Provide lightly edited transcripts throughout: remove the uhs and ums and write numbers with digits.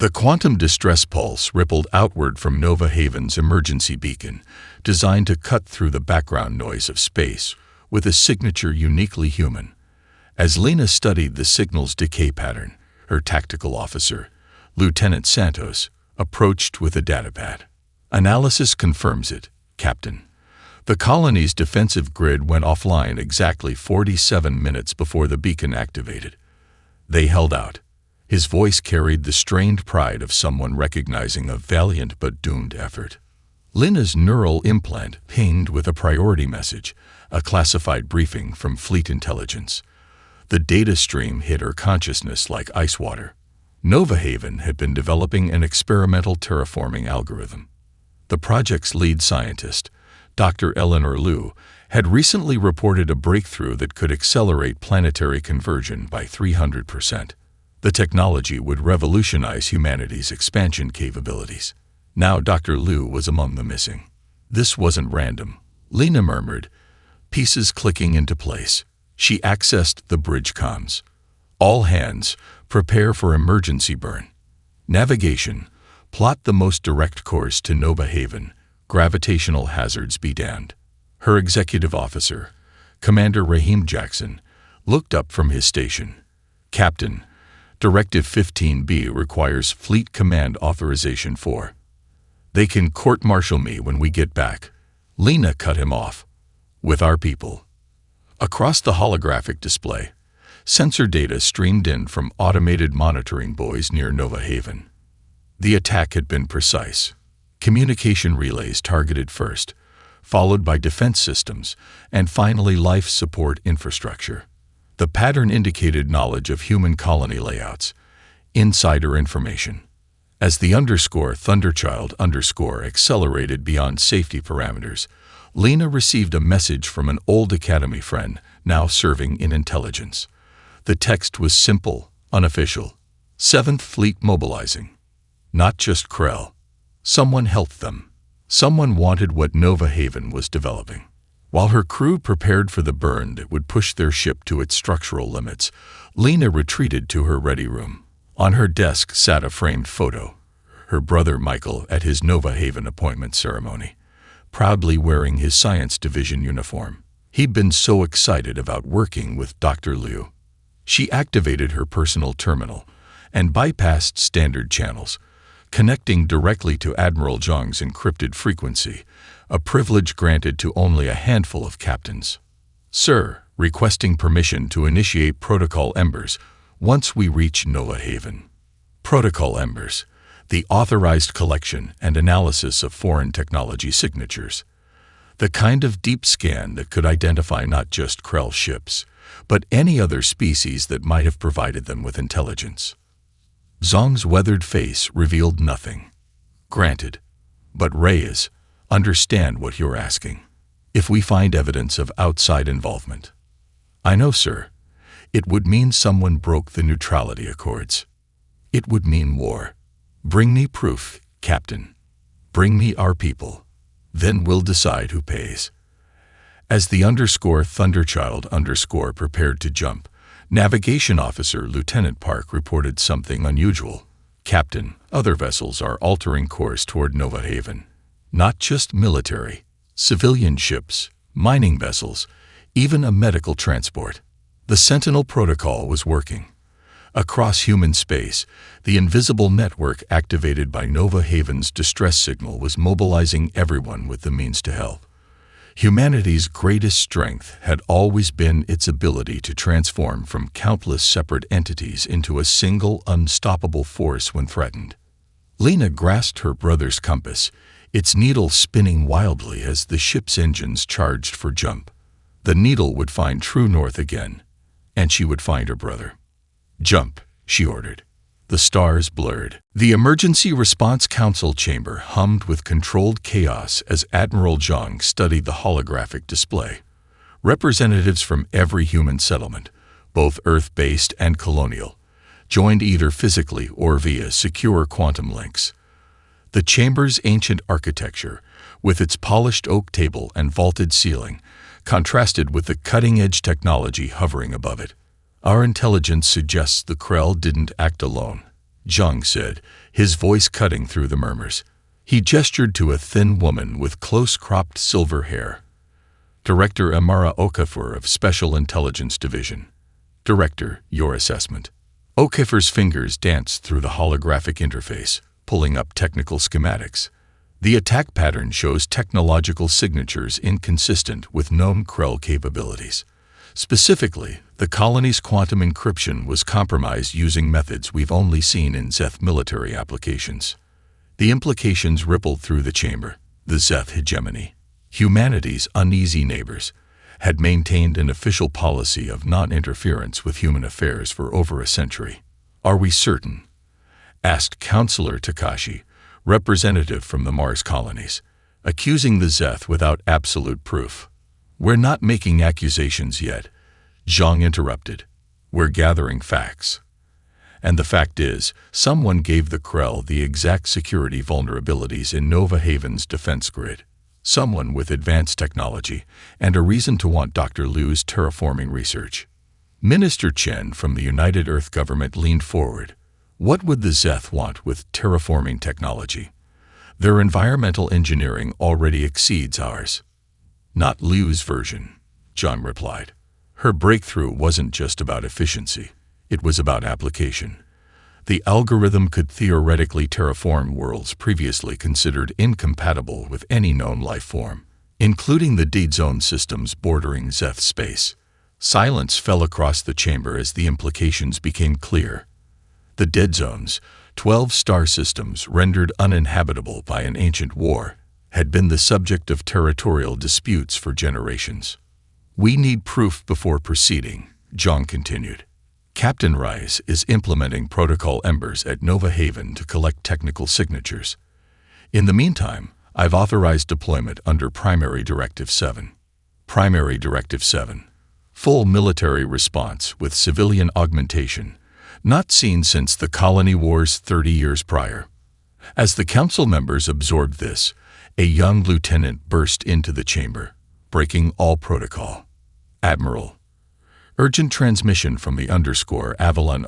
The quantum distress pulse rippled outward from Nova Haven's emergency beacon, designed to cut through the background noise of space with a signature uniquely human. As Lena studied the signal's decay pattern, her tactical officer, Lieutenant Santos, approached with a datapad. "Analysis confirms it, Captain. The colony's defensive grid went offline exactly 47 minutes before the beacon activated. They held out." His voice carried the strained pride of someone recognizing a valiant but doomed effort. Lena's neural implant pinged with a priority message, a classified briefing from Fleet Intelligence. The data stream hit her consciousness like ice water. Nova Haven had been developing an experimental terraforming algorithm. The project's lead scientist, Dr. Eleanor Liu, had recently reported a breakthrough that could accelerate planetary conversion by 300%. The technology would revolutionize humanity's expansion capabilities. Now Dr. Liu was among the missing. This wasn't random, Lena murmured, pieces clicking into place. She accessed the bridge comms. "All hands, prepare for emergency burn. Navigation, plot the most direct course to Nova Haven. Gravitational hazards be damned." Her executive officer, Commander Raheem Jackson, looked up from his station. "Captain, Directive 15B requires Fleet Command authorization for." "They can court-martial me when we get back." Lena cut him off. "With our people." Across the holographic display, sensor data streamed in from automated monitoring buoys near Nova Haven. The attack had been precise. Communication relays targeted first, followed by defense systems, and finally life support infrastructure. The pattern indicated knowledge of human colony layouts, insider information. As the _Thunderchild_ accelerated beyond safety parameters, Lena received a message from an old Academy friend now serving in intelligence. The text was simple, unofficial. 7th Fleet mobilizing. Not just Krell. Someone helped them. Someone wanted what Nova Haven was developing. While her crew prepared for the burn that would push their ship to its structural limits, Lena retreated to her ready room. On her desk sat a framed photo, her brother Michael at his Nova Haven appointment ceremony, proudly wearing his science division uniform. He'd been so excited about working with Dr. Liu. She activated her personal terminal and bypassed standard channels, connecting directly to Admiral Zhang's encrypted frequency, a privilege granted to only a handful of captains. "Sir, requesting permission to initiate Protocol Embers once we reach Nova Haven." Protocol Embers, the authorized collection and analysis of foreign technology signatures. The kind of deep scan that could identify not just Krell ships, but any other species that might have provided them with intelligence. Zhang's weathered face revealed nothing. "Granted. But Reyes, understand what you're asking. If we find evidence of outside involvement." "I know, sir. It would mean someone broke the neutrality accords. It would mean war. Bring me proof, Captain. Bring me our people. Then we'll decide who pays." As the _Thunderchild_ prepared to jump, Navigation Officer Lieutenant Park reported something unusual. "Captain, other vessels are altering course toward Nova Haven. Not just military, civilian ships, mining vessels, even a medical transport." The Sentinel Protocol was working. Across human space, the invisible network activated by Nova Haven's distress signal was mobilizing everyone with the means to help. Humanity's greatest strength had always been its ability to transform from countless separate entities into a single, unstoppable force when threatened. Lena grasped her brother's compass, its needle spinning wildly as the ship's engines charged for jump. The needle would find true north again, and she would find her brother. "Jump," she ordered. The stars blurred. The Emergency Response Council chamber hummed with controlled chaos as Admiral Zhang studied the holographic display. Representatives from every human settlement, both Earth-based and colonial, joined either physically or via secure quantum links. The chamber's ancient architecture, with its polished oak table and vaulted ceiling, contrasted with the cutting-edge technology hovering above it. "Our intelligence suggests the Krell didn't act alone," Zhang said, his voice cutting through the murmurs. He gestured to a thin woman with close-cropped silver hair. Director Amara Okafor of Special Intelligence Division. Director, your assessment. Okafor's fingers danced through the holographic interface, pulling up technical schematics. The attack pattern shows technological signatures inconsistent with known Krell capabilities. Specifically, the colony's quantum encryption was compromised using methods we've only seen in Zeth military applications. The implications rippled through the chamber. The Zeth hegemony, humanity's uneasy neighbors, had maintained an official policy of non-interference with human affairs for over a century. Are we certain? Asked Counselor Takashi, representative from the Mars colonies, accusing the Zeth without absolute proof. We're not making accusations yet, Zhang interrupted. We're gathering facts. And the fact is, someone gave the Krell the exact security vulnerabilities in Nova Haven's defense grid. Someone with advanced technology and a reason to want Dr. Liu's terraforming research. Minister Chen from the United Earth government leaned forward. What would the Zeth want with terraforming technology? Their environmental engineering already exceeds ours. Not Liu's version, Zhang replied. Her breakthrough wasn't just about efficiency. It was about application. The algorithm could theoretically terraform worlds previously considered incompatible with any known life form, including the dead zone systems bordering Zeth space. Silence fell across the chamber as the implications became clear. The dead zones, 12 star systems rendered uninhabitable by an ancient war, had been the subject of territorial disputes for generations. We need proof before proceeding, Zhang continued. Captain Rice is implementing Protocol Embers at Nova Haven to collect technical signatures. In the meantime, I've authorized deployment under Primary Directive 7. Primary Directive 7. Full military response with civilian augmentation, not seen since the colony wars 30 years prior. As the council members absorbed this, a young lieutenant burst into the chamber, breaking all protocol. Admiral. Urgent transmission from the Avalon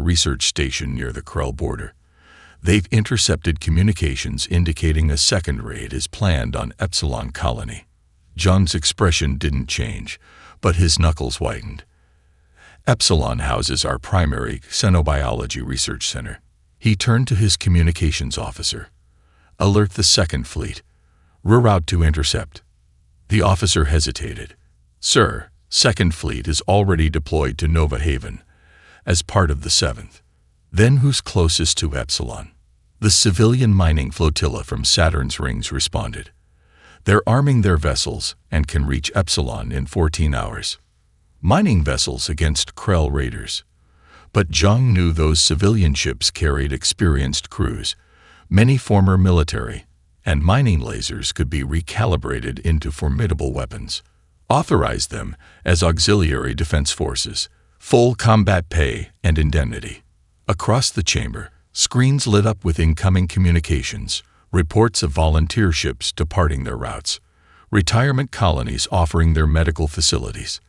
research station near the Krell border. They've intercepted communications indicating a second raid is planned on Epsilon colony. Zhang's expression didn't change, but his knuckles whitened. Epsilon houses our primary xenobiology research center. He turned to his communications officer. Alert the Second Fleet. Reroute to intercept. The officer hesitated. Sir, Second Fleet is already deployed to Nova Haven, as part of the 7th. Then who's closest to Epsilon? The civilian mining flotilla from Saturn's rings responded. They're arming their vessels and can reach Epsilon in 14 hours. Mining vessels against Krell raiders. But Zhang knew those civilian ships carried experienced crews, many former military, and mining lasers could be recalibrated into formidable weapons. Authorize them as auxiliary defense forces, full combat pay and indemnity. Across the chamber, screens lit up with incoming communications, reports of volunteer ships departing their routes, retirement colonies offering their medical facilities,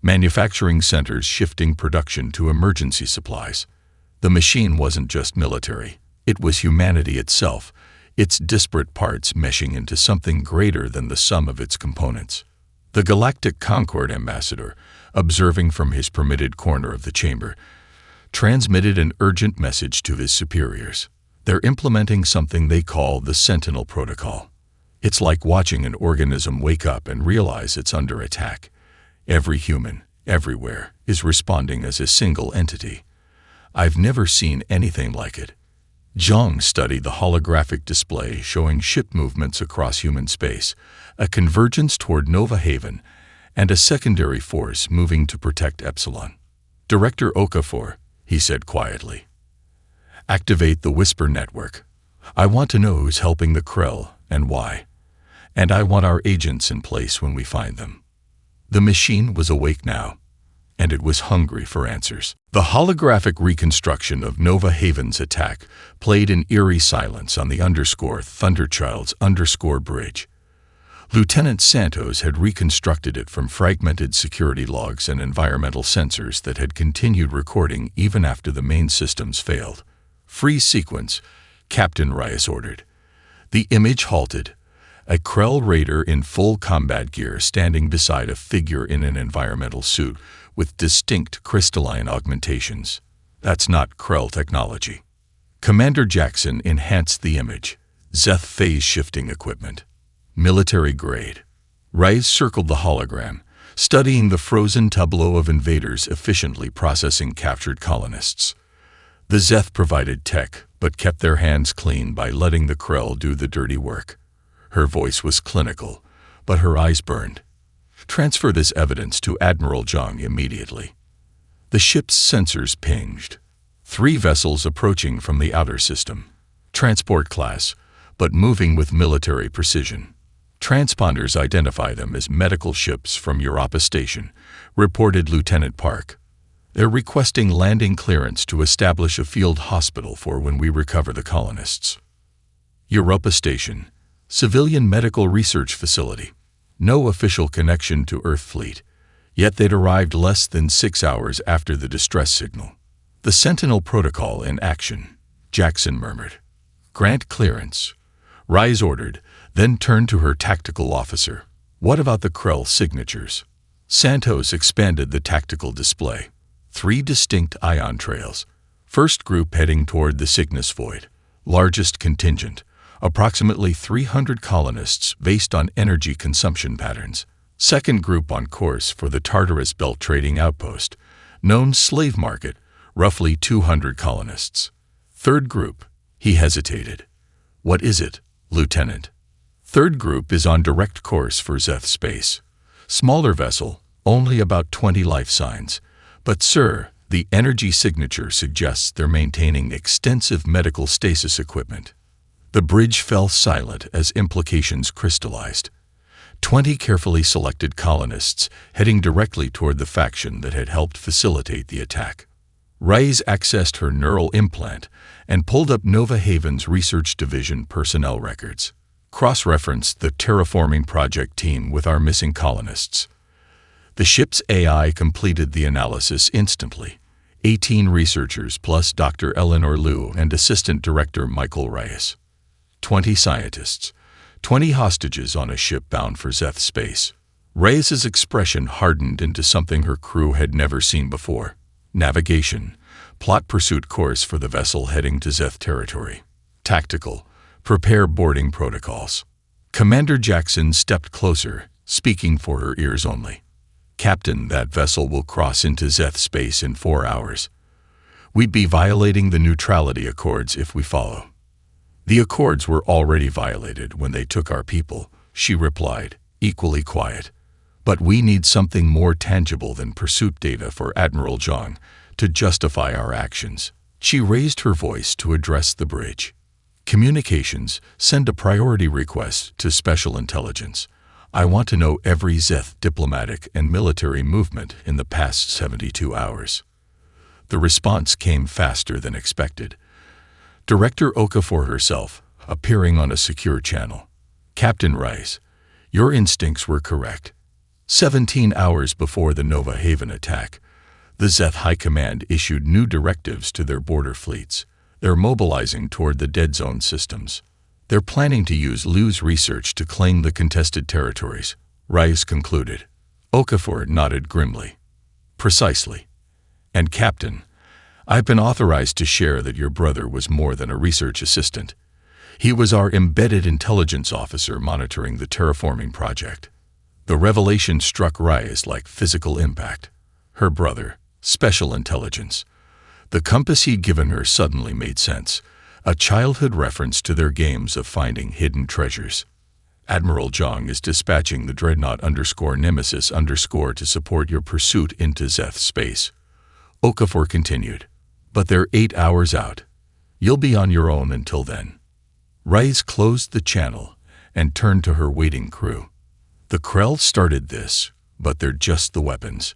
manufacturing centers shifting production to emergency supplies. The machine wasn't just military, it was humanity itself, its disparate parts meshing into something greater than the sum of its components. The Galactic Concord ambassador, observing from his permitted corner of the chamber, transmitted an urgent message to his superiors. They're implementing something they call the Sentinel Protocol. It's like watching an organism wake up and realize it's under attack. Every human, everywhere, is responding as a single entity. I've never seen anything like it. Zhang studied the holographic display showing ship movements across human space, a convergence toward Nova Haven, and a secondary force moving to protect Epsilon. Director Okafor, he said quietly. Activate the Whisper Network. I want to know who's helping the Krell and why. And I want our agents in place when we find them. The machine was awake now, and it was hungry for answers. The holographic reconstruction of Nova Haven's attack played in eerie silence on the Thunderchild's bridge. Lieutenant Santos had reconstructed it from fragmented security logs and environmental sensors that had continued recording even after the main systems failed. "Freeze sequence," Captain Reyes ordered. The image halted. A Krell raider in full combat gear standing beside a figure in an environmental suit with distinct crystalline augmentations. That's not Krell technology. Commander Jackson enhanced the image. Zeth phase-shifting equipment. Military grade. Reyes circled the hologram, studying the frozen tableau of invaders efficiently processing captured colonists. The Zeth provided tech, but kept their hands clean by letting the Krell do the dirty work. Her voice was clinical, but her eyes burned. "Transfer this evidence to Admiral Zhang immediately." The ship's sensors pinged. 3 vessels approaching from the outer system. Transport class, but moving with military precision. Transponders identify them as medical ships from Europa Station, reported Lieutenant Park. "They're requesting landing clearance to establish a field hospital for when we recover the colonists." Europa Station, civilian medical research facility. No official connection to Earth fleet, yet they'd arrived less than 6 hours after the distress signal. "The Sentinel Protocol in action," Jackson murmured. "Grant clearance," Reyes ordered, then turned to her tactical officer. "What about the Krell signatures?" Santos expanded the tactical display. 3 distinct ion trails. First group heading toward the Cygnus Void. Largest contingent, approximately 300 colonists based on energy consumption patterns. Second group on course for the Tartarus Belt Trading Outpost. Known slave market, roughly 200 colonists. Third group, he hesitated. "What is it, Lieutenant?" Third group is on direct course for Zeth space. Smaller vessel, only about 20 life signs. But sir, the energy signature suggests they're maintaining extensive medical stasis equipment. The bridge fell silent as implications crystallized. 20 carefully selected colonists heading directly toward the faction that had helped facilitate the attack. Reyes accessed her neural implant and pulled up Nova Haven's Research Division personnel records. Cross-referenced the terraforming project team with our missing colonists. The ship's AI completed the analysis instantly. 18 researchers plus Dr. Eleanor Liu and Assistant Director Michael Reyes. 20 scientists. 20 hostages on a ship bound for Zeth space. Reyes's expression hardened into something her crew had never seen before. Navigation. Plot pursuit course for the vessel heading to Zeth territory. Tactical. Prepare boarding protocols. Commander Jackson stepped closer, speaking for her ears only. "Captain, that vessel will cross into Zeth space in 4 hours. We'd be violating the neutrality accords if we follow." "The accords were already violated when they took our people," she replied, equally quiet. "But we need something more tangible than pursuit data for Admiral Zhang to justify our actions." She raised her voice to address the bridge. "Communications, send a priority request to Special Intelligence. I want to know every Zeth diplomatic and military movement in the past 72 hours. The response came faster than expected. Director Okafor herself, appearing on a secure channel. "Captain Reyes, your instincts were correct. 17 hours before the Nova Haven attack, the Zeth High Command issued new directives to their border fleets. They're mobilizing toward the dead zone systems. They're planning to use Liu's research to claim the contested territories," Reyes concluded. Okafor nodded grimly. "Precisely. And Captain, I've been authorized to share that your brother was more than a research assistant. He was our embedded intelligence officer monitoring the terraforming project." The revelation struck Reyes like physical impact. Her brother, Special Intelligence. The compass he'd given her suddenly made sense. A childhood reference to their games of finding hidden treasures. "Admiral Zhang is dispatching the Dreadnought _Nemesis_ to support your pursuit into Zeth space," Okafor continued. "But they're 8 hours out. You'll be on your own until then." Reyes closed the channel and turned to her waiting crew. "The Krell started this, but they're just the weapons.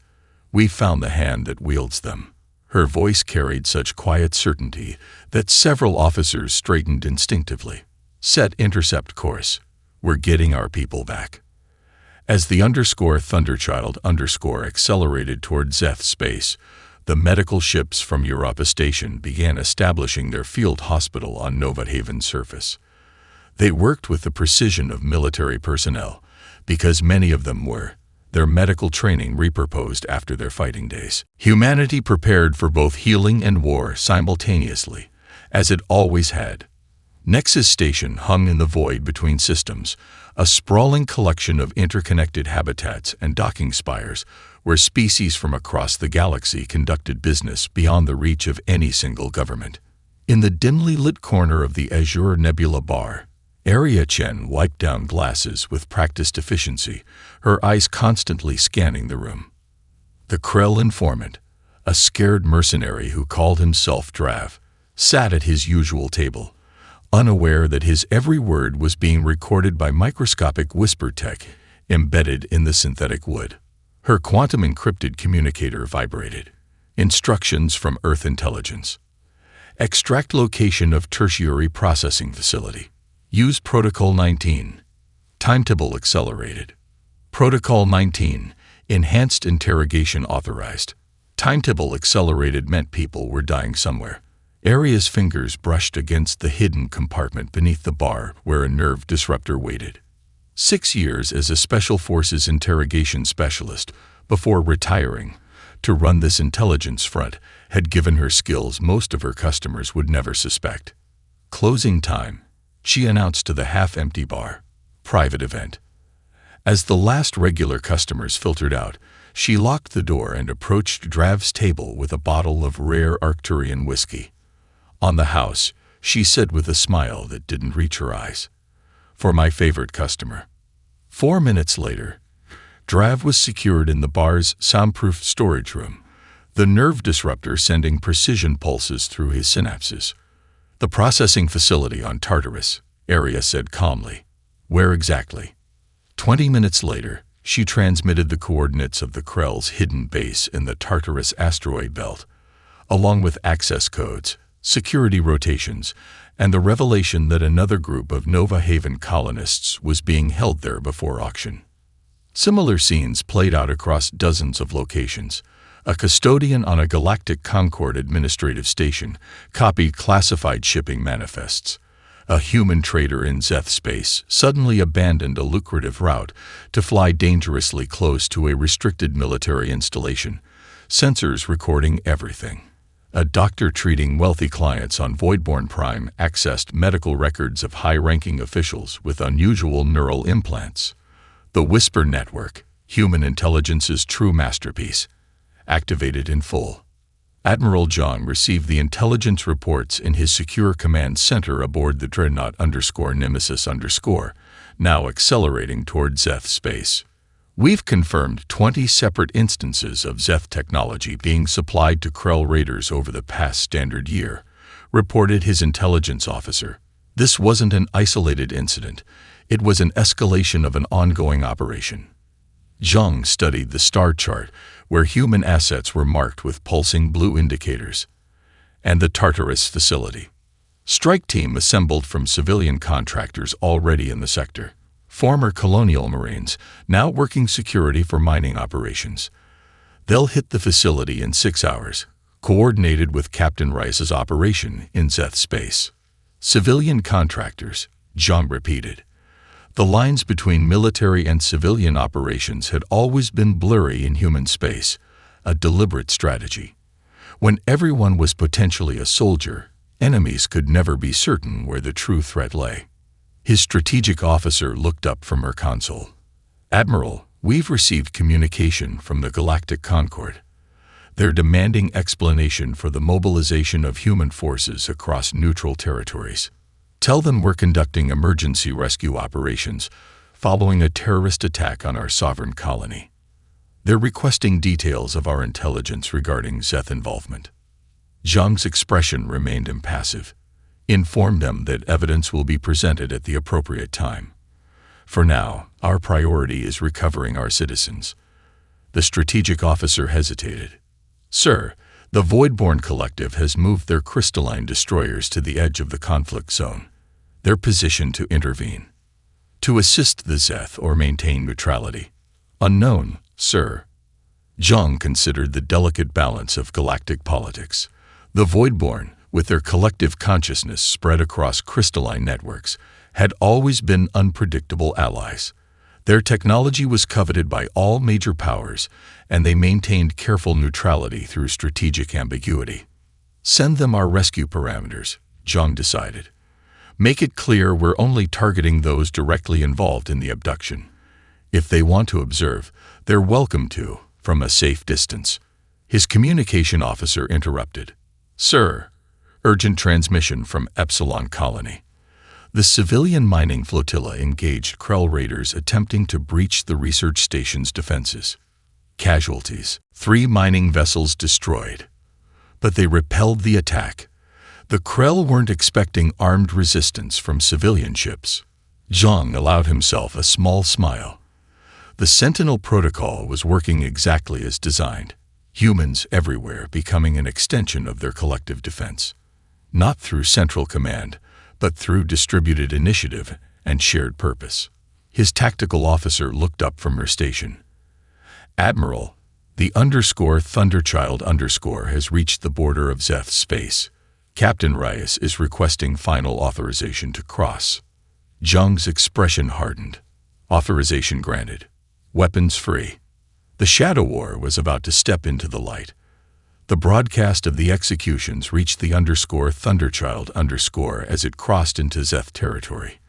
We found the hand that wields them." Her voice carried such quiet certainty that several officers straightened instinctively. "Set intercept course. We're getting our people back." As the _Thunderchild_ accelerated toward Zeth space, The medical ships from Europa Station began establishing their field hospital on Nova Haven's surface. They worked with the precision of military personnel, because many of them were their medical training repurposed after their fighting days. Humanity prepared for both healing and war simultaneously, as it always had. Nexus Station hung in the void between systems, a sprawling collection of interconnected habitats and docking spires where species from across the galaxy conducted business beyond the reach of any single government. In the dimly lit corner of the Azure Nebula bar, Area Chen wiped down glasses with practiced efficiency, her eyes constantly scanning the room. The Krell informant, a scared mercenary who called himself Drav, sat at his usual table, unaware that his every word was being recorded by microscopic whisper tech embedded in the synthetic wood. Her quantum-encrypted communicator vibrated. Instructions from Earth Intelligence. Extract location of tertiary processing facility. Use Protocol 19. Timetable accelerated. Protocol 19. Enhanced interrogation authorized. Timetable accelerated meant people were dying somewhere. Aria's fingers brushed against the hidden compartment beneath the bar where a nerve disruptor waited. 6 years as a Special Forces interrogation specialist before retiring to run this intelligence front had given her skills most of her customers would never suspect. Closing time, she announced to the half-empty bar. Private event. As the last regular customers filtered out, she locked the door and approached Drav's table with a bottle of rare Arcturian whiskey. On the house, she said with a smile that didn't reach her eyes. For my favorite customer. 4 minutes later, Drav was secured in the bar's soundproof storage room, the nerve disruptor sending precision pulses through his synapses. The processing facility on Tartarus, Aria said calmly. Where exactly? 20 minutes later, she transmitted the coordinates of the Krell's hidden base in the Tartarus asteroid belt, along with access codes, security rotations, and the revelation that another group of Nova Haven colonists was being held there before auction. Similar scenes played out across dozens of locations. A custodian on a Galactic Concord administrative station copied classified shipping manifests. A human trader in Zeth space suddenly abandoned a lucrative route to fly dangerously close to a restricted military installation, sensors recording everything. A doctor treating wealthy clients on Voidborn Prime accessed medical records of high-ranking officials with unusual neural implants. The Whisper Network, human intelligence's true masterpiece, activated in full. Admiral Zhang received the intelligence reports in his secure command center aboard the Dreadnought _Nemesis _, now accelerating toward Zeth space. We've confirmed 20 separate instances of Zeth technology being supplied to Krell raiders over the past standard year, reported his intelligence officer. This wasn't an isolated incident. It was an escalation of an ongoing operation. Zhang studied the star chart, where human assets were marked with pulsing blue indicators, and the Tartarus facility. Strike team assembled from civilian contractors already in the sector. Former colonial Marines, now working security for mining operations. They'll hit the facility in 6 hours, coordinated with Captain Rice's operation in Zeth space. Civilian contractors, Zhang repeated. The lines between military and civilian operations had always been blurry in human space, a deliberate strategy. When everyone was potentially a soldier, enemies could never be certain where the true threat lay. His strategic officer looked up from her console. Admiral, we've received communication from the Galactic Concord. They're demanding explanation for the mobilization of human forces across neutral territories. Tell them we're conducting emergency rescue operations following a terrorist attack on our sovereign colony. They're requesting details of our intelligence regarding Zeth involvement. Zhang's expression remained impassive. Inform them that evidence will be presented at the appropriate time. For now, our priority is recovering our citizens. The strategic officer hesitated. Sir, the Voidborn Collective has moved their crystalline destroyers to the edge of the conflict zone. They're positioned to intervene. To assist the Zeth or maintain neutrality. Unknown, sir. Zhang considered the delicate balance of galactic politics. The Voidborn, with their collective consciousness spread across crystalline networks, had always been unpredictable allies. Their technology was coveted by all major powers, and they maintained careful neutrality through strategic ambiguity. Send them our rescue parameters, Zhang decided. Make it clear we're only targeting those directly involved in the abduction. If they want to observe, they're welcome to, from a safe distance. His communication officer interrupted. Sir, urgent transmission from Epsilon Colony. The civilian mining flotilla engaged Krell raiders attempting to breach the research station's defenses. Casualties: 3 mining vessels destroyed. But they repelled the attack. The Krell weren't expecting armed resistance from civilian ships. Zhang allowed himself a small smile. The Sentinel Protocol was working exactly as designed, humans everywhere becoming an extension of their collective defense. Not through central command, but through distributed initiative and shared purpose. His tactical officer looked up from her station. Admiral, the _Thunderchild_ has reached the border of Zeth space. Captain Reyes is requesting final authorization to cross. Zhang's expression hardened. Authorization granted. Weapons free. The Shadow War was about to step into the light. The broadcast of the executions reached the _Thunderchild_ as it crossed into Zeth territory.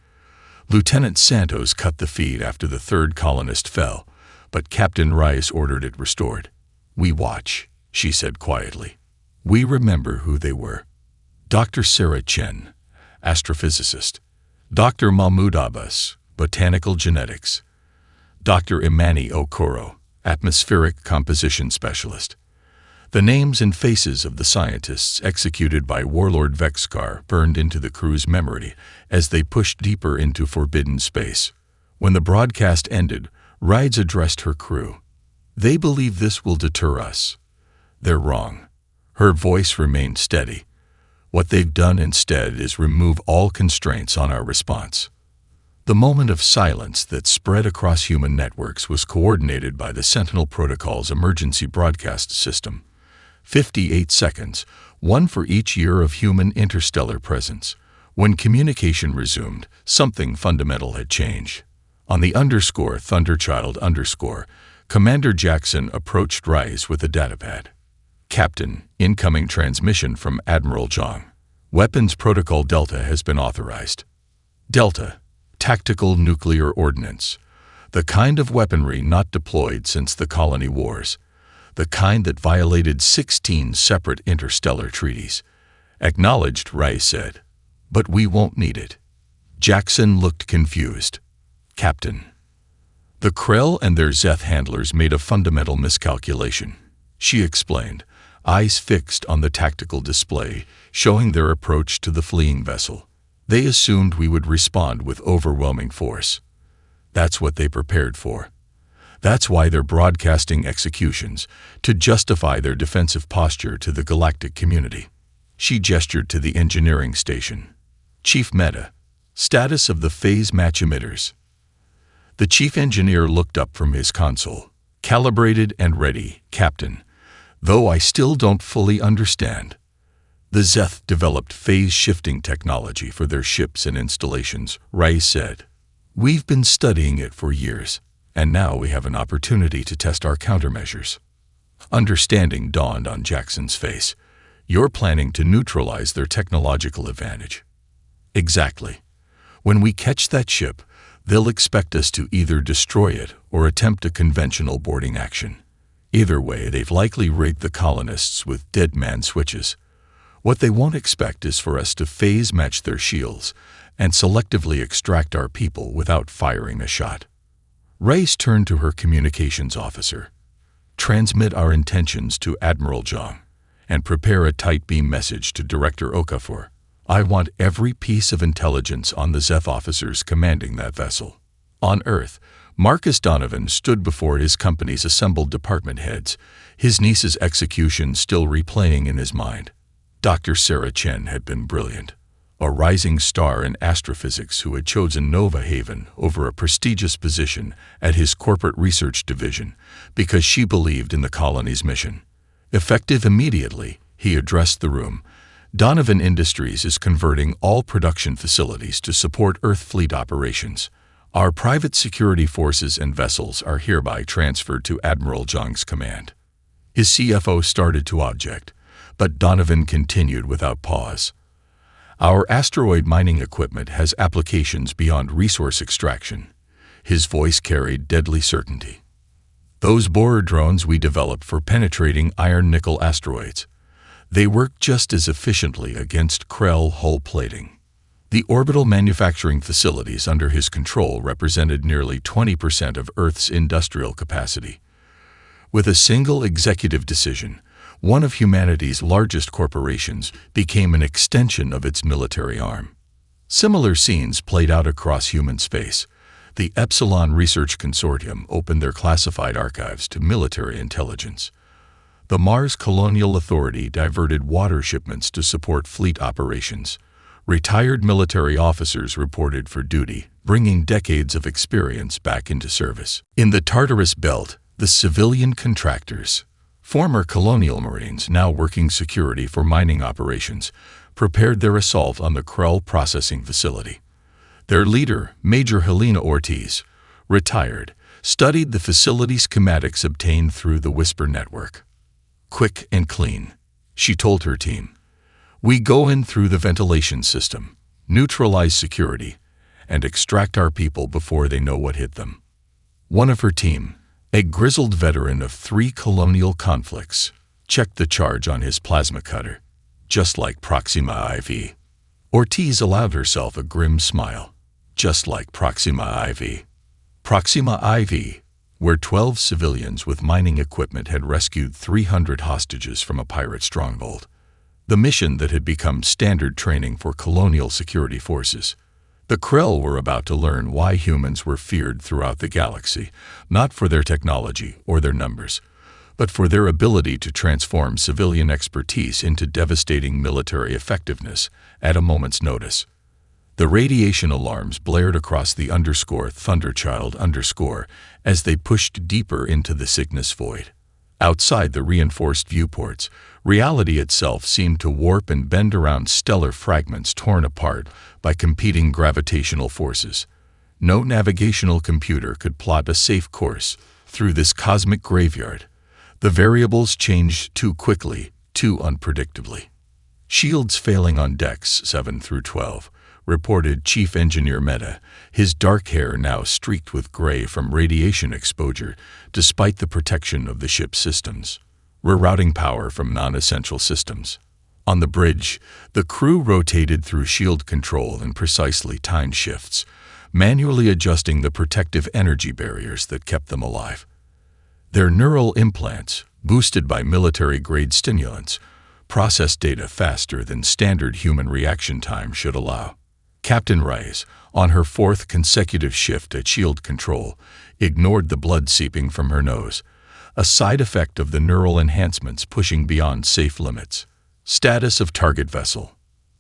Lieutenant Santos cut the feed after the 3rd colonist fell, but Captain Reyes ordered it restored. We watch, she said quietly. We remember who they were. Dr. Sarah Chen, astrophysicist. Dr. Mahmoud Abbas, botanical genetics. Dr. Imani Okoro, atmospheric composition specialist. The names and faces of the scientists executed by Warlord Vexkar burned into the crew's memory as they pushed deeper into forbidden space. When the broadcast ended, Reyes addressed her crew. They believe this will deter us. They're wrong. Her voice remained steady. What they've done instead is remove all constraints on our response. The moment of silence that spread across human networks was coordinated by the Sentinel Protocol's emergency broadcast system. 58 seconds, 1 for each year of human interstellar presence. When communication resumed, something fundamental had changed. On the _Thunderchild_, Commander Jackson approached Reyes with a datapad. Captain, incoming transmission from Admiral Zhang. Weapons Protocol Delta has been authorized. Delta, tactical nuclear ordnance. The kind of weaponry not deployed since the colony wars. The kind that violated 16 separate interstellar treaties. Acknowledged, Reyes said. But we won't need it. Jackson looked confused. Captain. The Krell and their Zeth handlers made a fundamental miscalculation, she explained, eyes fixed on the tactical display, showing their approach to the fleeing vessel. They assumed we would respond with overwhelming force. That's what they prepared for. That's why they're broadcasting executions, to justify their defensive posture to the galactic community. She gestured to the engineering station. Chief Meta, status of the phase match emitters. The chief engineer looked up from his console. Calibrated and ready, Captain, though I still don't fully understand. The Zeth developed phase-shifting technology for their ships and installations, Reyes said. We've been studying it for years, and now we have an opportunity to test our countermeasures. Understanding dawned on Jackson's face. You're planning to neutralize their technological advantage. Exactly. When we catch that ship, they'll expect us to either destroy it or attempt a conventional boarding action. Either way, they've likely rigged the colonists with dead-man switches. What they won't expect is for us to phase-match their shields and selectively extract our people without firing a shot. Reyes turned to her communications officer. Transmit our intentions to Admiral Zhang and prepare a tight beam message to Director Okafor. I want every piece of intelligence on the Zeth officers commanding that vessel. On Earth, Marcus Donovan stood before his company's assembled department heads, his niece's execution still replaying in his mind. Dr. Sarah Chen had been brilliant. a rising star in astrophysics who had chosen Nova Haven over a prestigious position at his corporate research division because she believed in the colony's mission. Effective immediately, he addressed the room. Donovan Industries is converting all production facilities to support Earth fleet operations. Our private security forces and vessels are hereby transferred to Admiral Zhang's command. His CFO started to object, but Donovan continued without pause. Our asteroid mining equipment has applications beyond resource extraction. His voice carried deadly certainty. Those borer drones we developed for penetrating iron-nickel asteroids. They work just as efficiently against Krell hull plating. The orbital manufacturing facilities under his control represented nearly 20% of Earth's industrial capacity. With a single executive decision, one of humanity's largest corporations became an extension of its military arm. Similar scenes played out across human space. The Epsilon Research Consortium opened their classified archives to military intelligence. The Mars Colonial Authority diverted water shipments to support fleet operations. Retired military officers reported for duty, bringing decades of experience back into service. In the Tartarus Belt, the civilian contractors, former colonial Marines now working security for mining operations, prepared their assault on the Krell processing facility. Their leader, Major Helena Ortiz, retired, studied the facility schematics obtained through the Whisper network. Quick and clean, she told her team. We go in through the ventilation system, neutralize security, and extract our people before they know what hit them. One of her team, a grizzled veteran of 3 colonial conflicts, checked the charge on his plasma cutter, just like Proxima IV. Ortiz allowed herself a grim smile, just like Proxima IV. Proxima IV, where 12 civilians with mining equipment had rescued 300 hostages from a pirate stronghold. The mission that had become standard training for colonial security forces. The Krell were about to learn why humans were feared throughout the galaxy, not for their technology or their numbers, but for their ability to transform civilian expertise into devastating military effectiveness at a moment's notice. The radiation alarms blared across the _Thunderchild_ as they pushed deeper into the Cygnus void. Outside the reinforced viewports, reality itself seemed to warp and bend around stellar fragments torn apart by competing gravitational forces. No navigational computer could plot a safe course through this cosmic graveyard. The variables changed too quickly, too unpredictably. Shields failing on decks 7 through 12, reported Chief Engineer Meta, his dark hair now streaked with gray from radiation exposure despite the protection of the ship's systems. Rerouting power from non-essential systems. On the bridge, the crew rotated through shield control in precisely timed shifts, manually adjusting the protective energy barriers that kept them alive. Their neural implants, boosted by military-grade stimulants, processed data faster than standard human reaction time should allow. Captain Reyes, on her 4th consecutive shift at shield control, ignored the blood seeping from her nose, a side effect of the neural enhancements pushing beyond safe limits. Status of target vessel.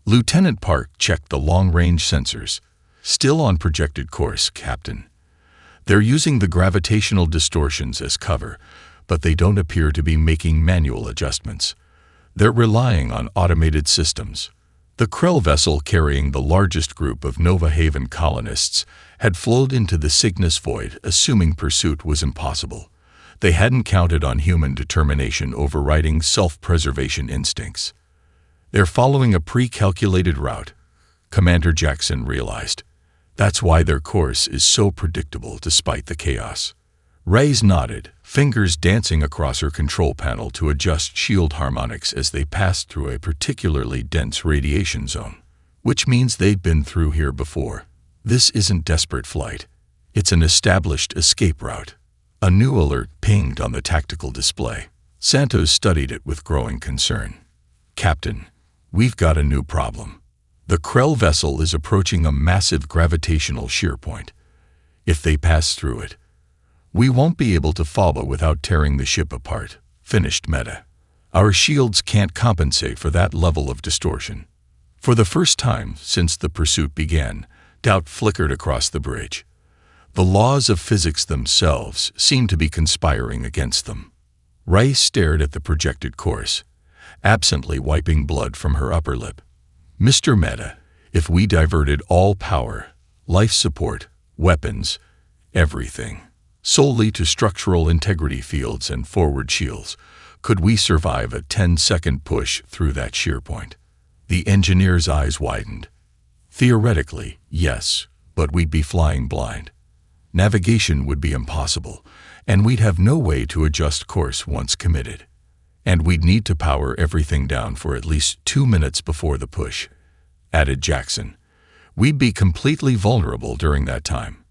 Lieutenant Park checked the long-range sensors. Still on projected course, Captain. They're using the gravitational distortions as cover, but they don't appear to be making manual adjustments. They're relying on automated systems. The Krell vessel carrying the largest group of Nova Haven colonists had flowed into the Cygnus void, assuming pursuit was impossible. They hadn't counted on human determination overriding self-preservation instincts. They're following a pre-calculated route, Commander Jackson realized. That's why their course is so predictable despite the chaos. Reyes nodded, fingers dancing across her control panel to adjust shield harmonics as they passed through a particularly dense radiation zone, which means they'd been through here before. This isn't desperate flight. It's an established escape route. A new alert pinged on the tactical display. Santos studied it with growing concern. Captain, we've got a new problem. The Krell vessel is approaching a massive gravitational shear point. If they pass through it, we won't be able to follow without tearing the ship apart, finished Meta. Our shields can't compensate for that level of distortion. For the first time since the pursuit began, doubt flickered across the bridge. The laws of physics themselves seemed to be conspiring against them. Ray stared at the projected course, absently wiping blood from her upper lip. Mr. Meta, if we diverted all power, life support, weapons, everything, solely to structural integrity fields and forward shields, could we survive a 10-second push through that shear point? The engineer's eyes widened. Theoretically, yes, but we'd be flying blind. Navigation would be impossible, and we'd have no way to adjust course once committed. And we'd need to power everything down for at least 2 minutes before the push, added Jackson. We'd be completely vulnerable during that time.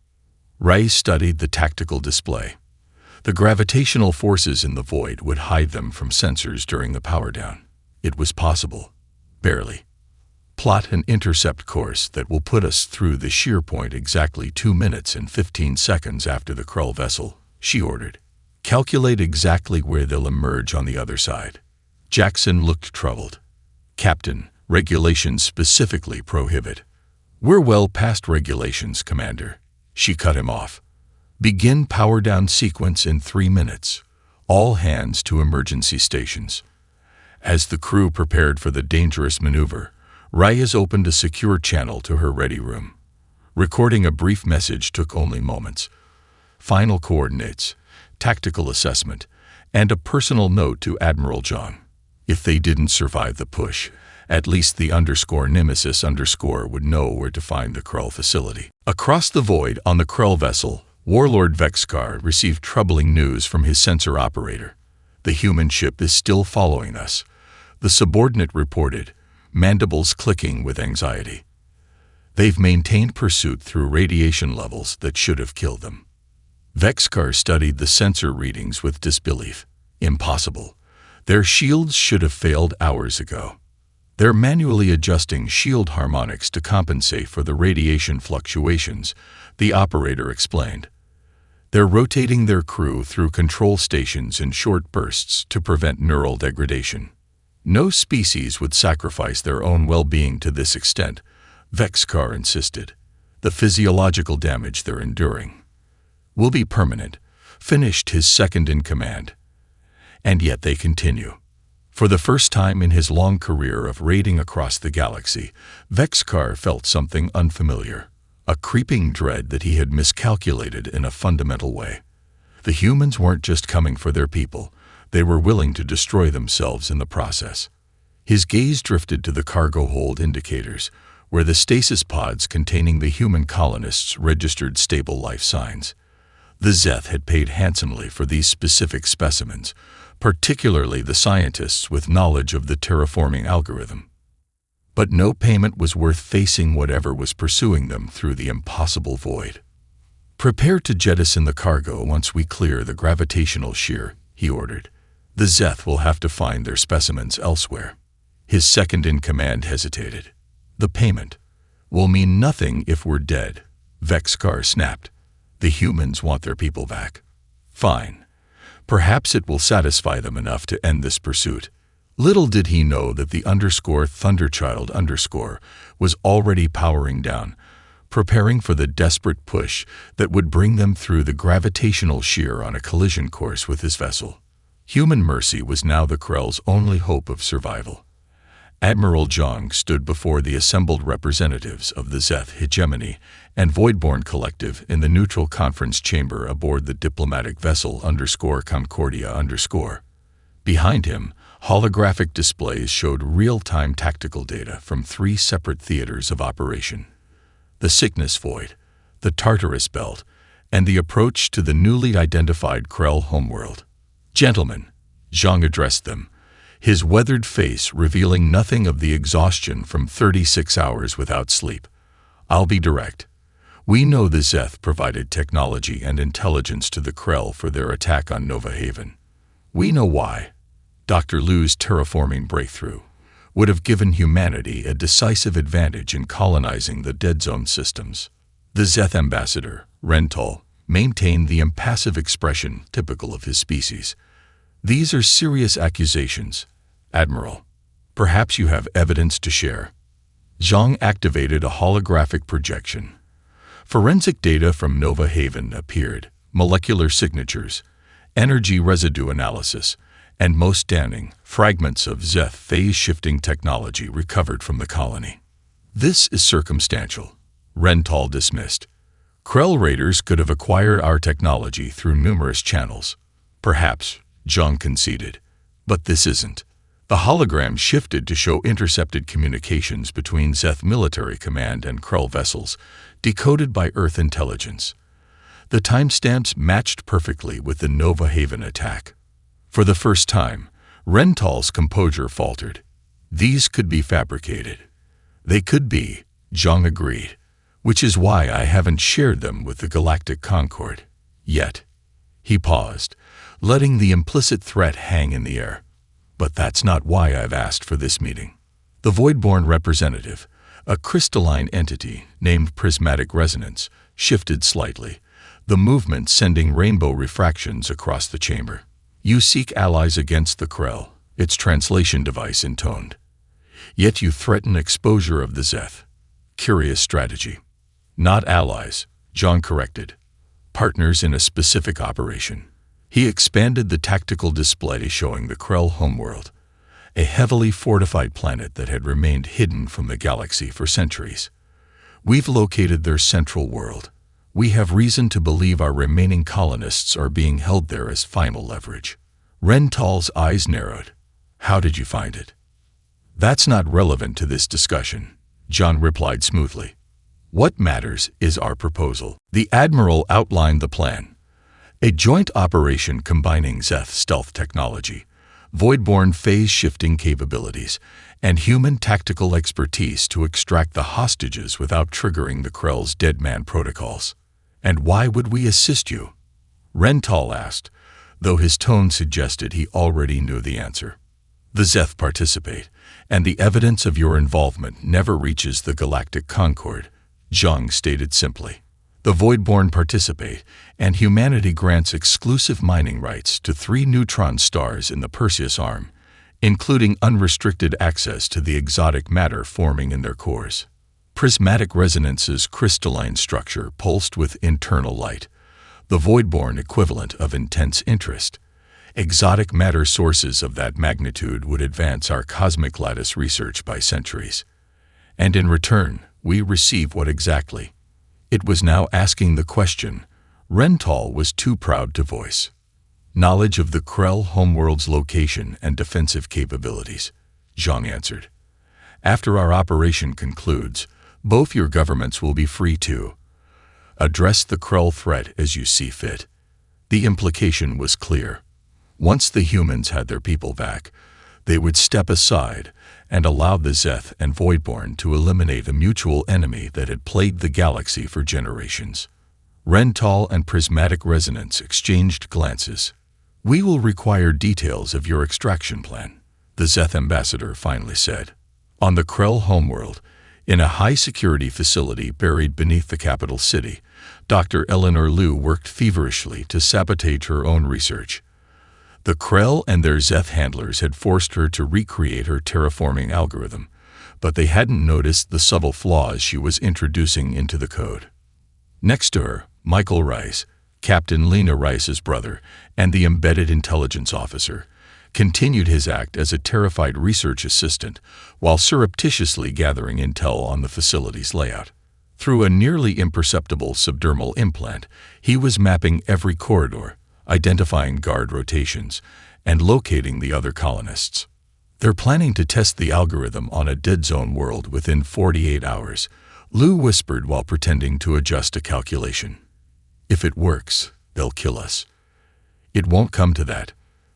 Ray studied the tactical display. The gravitational forces in the void would hide them from sensors during the power down. It was possible. Barely. Plot an intercept course that will put us through the shear point exactly 2 minutes and 15 seconds after the Krull vessel, she ordered. Calculate exactly where they'll emerge on the other side. Jackson looked troubled. Captain, regulations specifically prohibit. We're well past regulations, Commander. She cut him off. Begin power down sequence in 3 minutes. All hands to emergency stations. As the crew prepared for the dangerous maneuver, Reyes opened a secure channel to her ready room. Recording a brief message took only moments. Final coordinates, tactical assessment, and a personal note to Admiral Zhang. If they didn't survive the push, at least the _Nemesis_ would know where to find the Krull facility. Across the void on the Krull vessel, Warlord Vexkar received troubling news from his sensor operator. The human ship is still following us, the subordinate reported, mandibles clicking with anxiety. They've maintained pursuit through radiation levels that should have killed them. Vexkar studied the sensor readings with disbelief. Impossible. Their shields should have failed hours ago. They're manually adjusting shield harmonics to compensate for the radiation fluctuations, the operator explained. They're rotating their crew through control stations in short bursts to prevent neural degradation. No species would sacrifice their own well-being to this extent, Vexkar insisted. The physiological damage they're enduring will be permanent, finished his second-in-command. And yet they continue. For the first time in his long career of raiding across the galaxy, Vexkar felt something unfamiliar, a creeping dread that he had miscalculated in a fundamental way. The humans weren't just coming for their people, they were willing to destroy themselves in the process. His gaze drifted to the cargo hold indicators, where the stasis pods containing the human colonists registered stable life signs. The Zeth had paid handsomely for these specific specimens, particularly the scientists with knowledge of the terraforming algorithm. But no payment was worth facing whatever was pursuing them through the impossible void. Prepare to jettison the cargo once we clear the gravitational shear, he ordered. The Zeth will have to find their specimens elsewhere. His second-in-command hesitated. The payment will mean nothing if we're dead, Vexkar snapped. The humans want their people back. Fine. Perhaps it will satisfy them enough to end this pursuit. Little did he know that the Thunderchild was already powering down, preparing for the desperate push that would bring them through the gravitational shear on a collision course with his vessel. Human mercy was now the Krell's only hope of survival. Admiral Zhang stood before the assembled representatives of the Zeth hegemony and Voidborn Collective in the neutral conference chamber aboard the diplomatic vessel _Concordia_. Behind him, holographic displays showed real-time tactical data from 3 separate theaters of operation. The Sickness Void, the Tartarus Belt, and the approach to the newly identified Krell homeworld. Gentlemen, Zhang addressed them, his weathered face revealing nothing of the exhaustion from 36 hours without sleep. I'll be direct. We know the Zeth provided technology and intelligence to the Krell for their attack on Nova Haven. We know why. Dr. Liu's terraforming breakthrough would have given humanity a decisive advantage in colonizing the Dead Zone systems. The Zeth ambassador, Rental, maintained the impassive expression typical of his species. These are serious accusations, Admiral. Perhaps you have evidence to share. Zhang activated a holographic projection. Forensic data from Nova Haven appeared, molecular signatures, energy residue analysis, and most damning, fragments of Zeth phase-shifting technology recovered from the colony. This is circumstantial, Rental dismissed. Krell raiders could have acquired our technology through numerous channels. Perhaps, Zhang conceded. But this isn't. The hologram shifted to show intercepted communications between Zeth military command and Krell vessels, decoded by Earth intelligence. The timestamps matched perfectly with the Nova Haven attack. For the first time, Rental's composure faltered. These could be fabricated. They could be, Zhang agreed, which is why I haven't shared them with the Galactic Concord. Yet. He paused, letting the implicit threat hang in the air. But that's not why I've asked for this meeting. The Voidborn representative, a crystalline entity named Prismatic Resonance, shifted slightly, the movement sending rainbow refractions across the chamber. You seek allies against the Krell, its translation device intoned. Yet you threaten exposure of the Zeth. Curious strategy. Not allies, Zhang corrected. Partners in a specific operation. He expanded the tactical display showing the Krell homeworld, a heavily fortified planet that had remained hidden from the galaxy for centuries. We've located their central world. We have reason to believe our remaining colonists are being held there as final leverage. Rental's eyes narrowed. How did you find it? That's not relevant to this discussion, Zhang replied smoothly. What matters is our proposal. The Admiral outlined the plan. A joint operation combining Zeth stealth technology, Voidborn phase-shifting capabilities, and human tactical expertise to extract the hostages without triggering the Krell's dead man protocols. And why would we assist you? Rental asked, though his tone suggested he already knew the answer. The Zeth participate, and the evidence of your involvement never reaches the Galactic Concord, Zhang stated simply. The Voidborn participate, and humanity grants exclusive mining rights to 3 neutron stars in the Perseus Arm, including unrestricted access to the exotic matter forming in their cores. Prismatic Resonance's crystalline structure pulsed with internal light, the Voidborn equivalent of intense interest. Exotic matter sources of that magnitude would advance our cosmic lattice research by centuries. And in return, we receive what exactly? It was now asking the question Rental was too proud to voice. Knowledge of the Krell homeworld's location and defensive capabilities, Zhang answered. After our operation concludes, both your governments will be free to address the Krell threat as you see fit. The implication was clear. Once the humans had their people back, they would step aside and allow the Zeth and Voidborn to eliminate a mutual enemy that had plagued the galaxy for generations. Rental and Prismatic Resonance exchanged glances. We will require details of your extraction plan, the Zeth ambassador finally said. On the Krell homeworld, in a high-security facility buried beneath the capital city, Dr. Eleanor Liu worked feverishly to sabotage her own research. The Krell and their Zeth handlers had forced her to recreate her terraforming algorithm, but they hadn't noticed the subtle flaws she was introducing into the code. Next to her, Michael Rice, Captain Lena Rice's brother and the embedded intelligence officer, continued his act as a terrified research assistant while surreptitiously gathering intel on the facility's layout. Through a nearly imperceptible subdermal implant, he was mapping every corridor, identifying guard rotations, and locating the other colonists. They're planning to test the algorithm on a dead zone world within 48 hours, Liu whispered while pretending to adjust a calculation. If it works, they'll kill us. It won't come to that,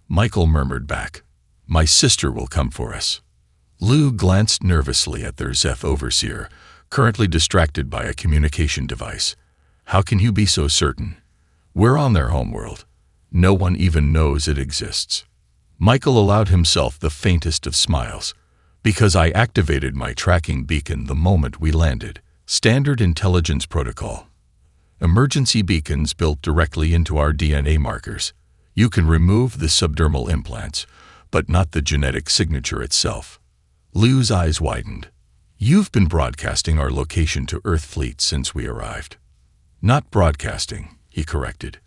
Michael murmured back. My sister will come for us. Liu glanced nervously at their Zeth overseer, currently distracted by a communication device. How can you be so certain? We're on their homeworld. No one even knows it exists. Michael allowed himself the faintest of smiles. Because I activated my tracking beacon the moment we landed. Standard intelligence protocol. Emergency beacons built directly into our DNA markers. You can remove the subdermal implants, but not the genetic signature itself. Liu's eyes widened. "You've been broadcasting our location to Earth fleet since we arrived." "Not broadcasting," he corrected.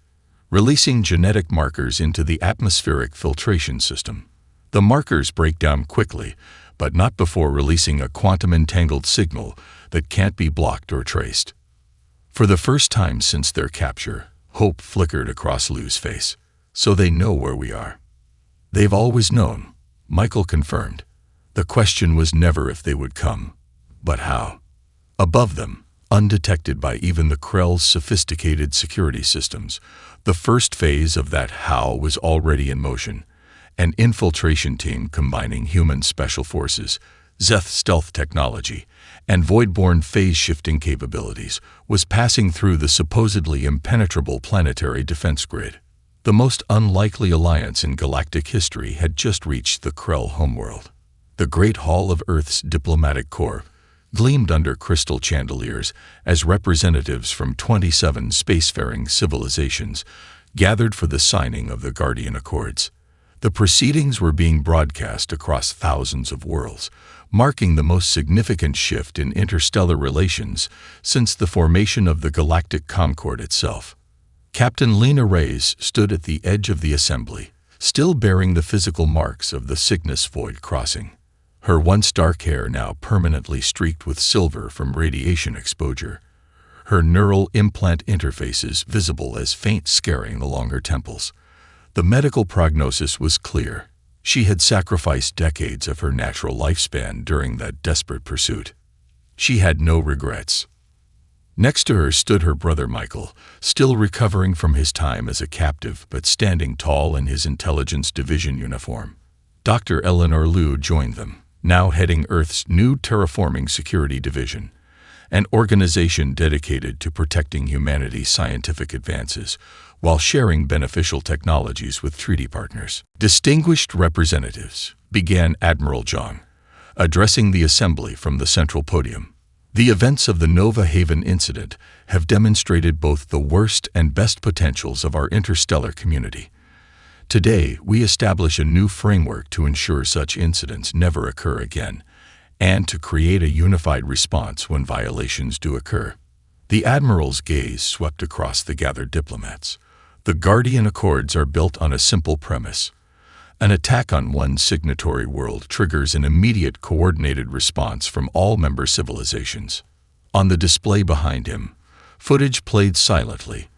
"Releasing genetic markers into the atmospheric filtration system. The markers break down quickly, but not before releasing a quantum-entangled signal that can't be blocked or traced." For the first time since their capture, hope flickered across Lou's face. "So they know where we are." "They've always known," Michael confirmed. "The question was never if they would come, but how." Above them, undetected by even the Krell's sophisticated security systems, the first phase of that how was already in motion. An infiltration team combining human special forces, Zeth stealth technology, and void-borne phase-shifting capabilities was passing through the supposedly impenetrable planetary defense grid. The most unlikely alliance in galactic history had just reached the Krell homeworld. The Great Hall of Earth's diplomatic corps gleamed under crystal chandeliers as representatives from 27 spacefaring civilizations gathered for the signing of the Guardian Accords. The proceedings were being broadcast across thousands of worlds, marking the most significant shift in interstellar relations since the formation of the Galactic Concord itself. Captain Lena Reyes stood at the edge of the assembly, still bearing the physical marks of the Cygnus Void crossing. Her once dark hair now permanently streaked with silver from radiation exposure. Her neural implant interfaces visible as faint scarring along her temples. The medical prognosis was clear. She had sacrificed decades of her natural lifespan during that desperate pursuit. She had no regrets. Next to her stood her brother Michael, still recovering from his time as a captive but standing tall in his intelligence division uniform. Dr. Eleanor Liu joined them, now heading Earth's new terraforming security division, an organization dedicated to protecting humanity's scientific advances while sharing beneficial technologies with treaty partners. "Distinguished representatives," began Admiral Zhang, addressing the assembly from the central podium. "The events of the Nova Haven incident have demonstrated both the worst and best potentials of our interstellar community. Today, we establish a new framework to ensure such incidents never occur again, and to create a unified response when violations do occur." The Admiral's gaze swept across the gathered diplomats. The Guardian Accords are built on a simple premise. An attack on one signatory world triggers an immediate coordinated response from all member civilizations. On the display behind him, footage played silently,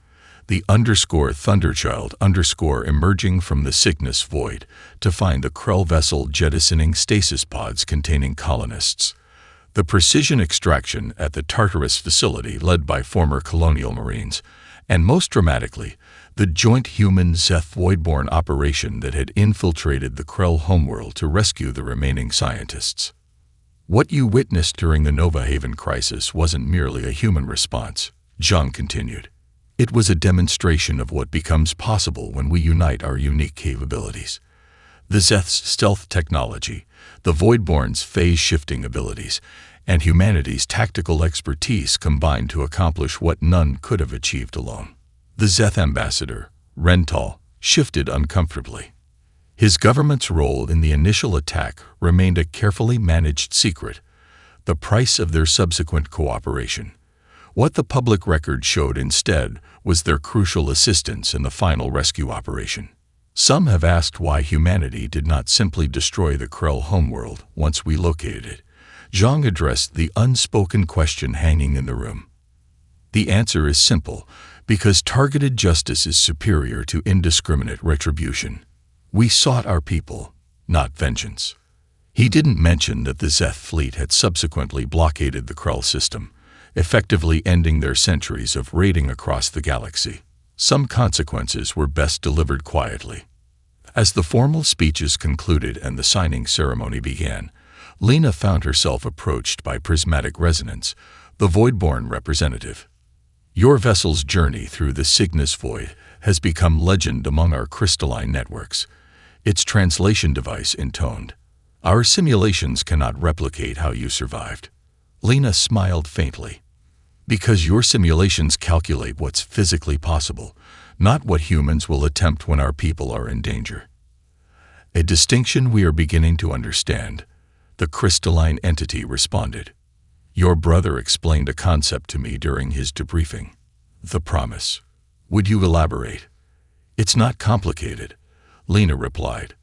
the _Thunderchild emerging from the Cygnus Void to find the Krell vessel jettisoning stasis pods containing colonists. The precision extraction at the Tartarus facility led by former colonial marines, and most dramatically, the joint human-Zeth voidborne operation that had infiltrated the Krell homeworld to rescue the remaining scientists. "What you witnessed during the Nova Haven crisis wasn't merely a human response," Zhang continued. "It was a demonstration of what becomes possible when we unite our unique capabilities. The Zeth's stealth technology, the Voidborn's phase-shifting abilities, and humanity's tactical expertise combined to accomplish what none could have achieved alone." The Zeth ambassador, Rental, shifted uncomfortably. His government's role in the initial attack remained a carefully managed secret, the price of their subsequent cooperation. What the public record showed instead was their crucial assistance in the final rescue operation. Some have asked why humanity did not simply destroy the Krell homeworld once we located it. Zhang addressed the unspoken question hanging in the room. The answer is simple: because targeted justice is superior to indiscriminate retribution. We sought our people, not vengeance. He didn't mention that the Zeth fleet had subsequently blockaded the Krell system, effectively ending their centuries of raiding across the galaxy. Some consequences were best delivered quietly. As the formal speeches concluded and the signing ceremony began, Lena found herself approached by Prismatic Resonance, the Voidborn representative. "Your vessel's journey through the Cygnus Void has become legend among our crystalline networks," its translation device intoned. "Our simulations cannot replicate how you survived." Lena smiled faintly. "Because your simulations calculate what's physically possible, not what humans will attempt when our people are in danger." "A distinction we are beginning to understand," the crystalline entity responded. Your brother explained a concept to me during his debriefing. The promise. Would you elaborate? It's not complicated, Lena replied.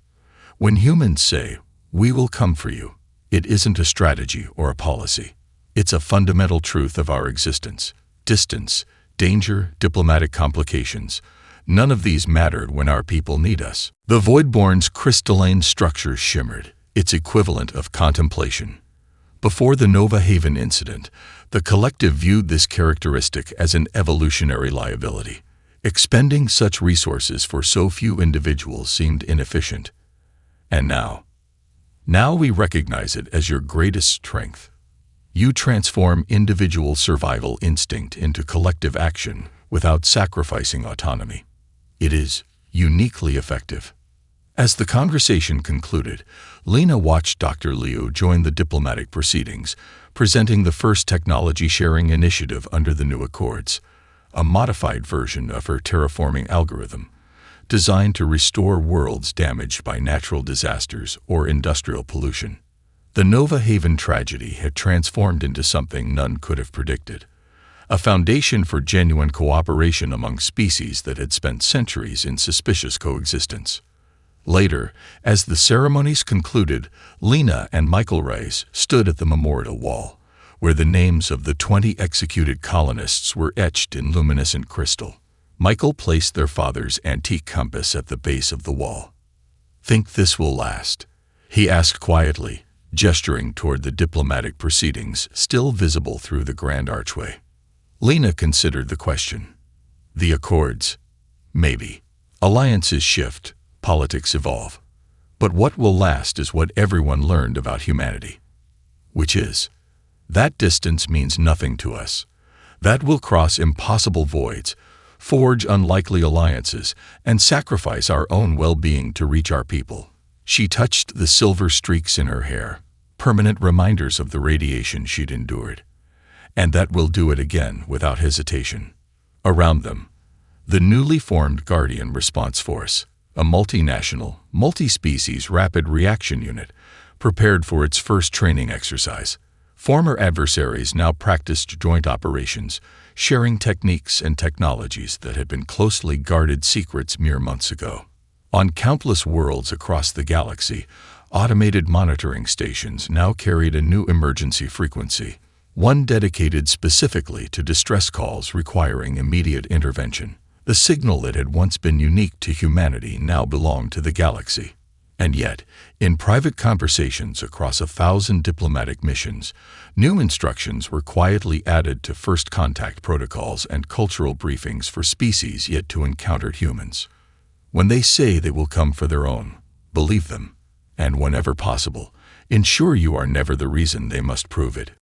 When humans say, "We will come for you," it isn't a strategy or a policy. It's a fundamental truth of our existence. Distance, danger, diplomatic complications. None of these mattered when our people need us. The Voidborn's crystalline structure shimmered, its equivalent of contemplation. Before the Nova Haven incident, the collective viewed this characteristic as an evolutionary liability. Expending such resources for so few individuals seemed inefficient. And now we recognize it as your greatest strength. You transform individual survival instinct into collective action without sacrificing autonomy. It is uniquely effective. As the conversation concluded, Lena watched Dr. Liu join the diplomatic proceedings, presenting the first technology-sharing initiative under the new Accords, a modified version of her terraforming algorithm, designed to restore worlds damaged by natural disasters or industrial pollution. The Nova Haven tragedy had transformed into something none could have predicted, a foundation for genuine cooperation among species that had spent centuries in suspicious coexistence. Later, as the ceremonies concluded, Lena and Michael Rice stood at the memorial wall, where the names of the 20 executed colonists were etched in luminescent crystal. Michael placed their father's antique compass at the base of the wall. "Think this will last?" he asked quietly, gesturing toward the diplomatic proceedings still visible through the grand archway. Lena considered the question. The Accords? Maybe. Alliances shift, politics evolve. But what will last is what everyone learned about humanity. Which is, that distance means nothing to us. That will cross impossible voids, forge unlikely alliances, and sacrifice our own well-being to reach our people. She touched the silver streaks in her hair, permanent reminders of the radiation she'd endured. And that will do it again without hesitation. Around them, the newly formed Guardian Response Force, a multinational, multi-species rapid reaction unit, prepared for its first training exercise. Former adversaries now practiced joint operations, sharing techniques and technologies that had been closely guarded secrets mere months ago. On countless worlds across the galaxy, automated monitoring stations now carried a new emergency frequency, one dedicated specifically to distress calls requiring immediate intervention. The signal that had once been unique to humanity now belonged to the galaxy. And yet, in private conversations across 1,000 diplomatic missions, new instructions were quietly added to first contact protocols and cultural briefings for species yet to encounter humans. When they say they will come for their own, believe them, and whenever possible, ensure you are never the reason they must prove it.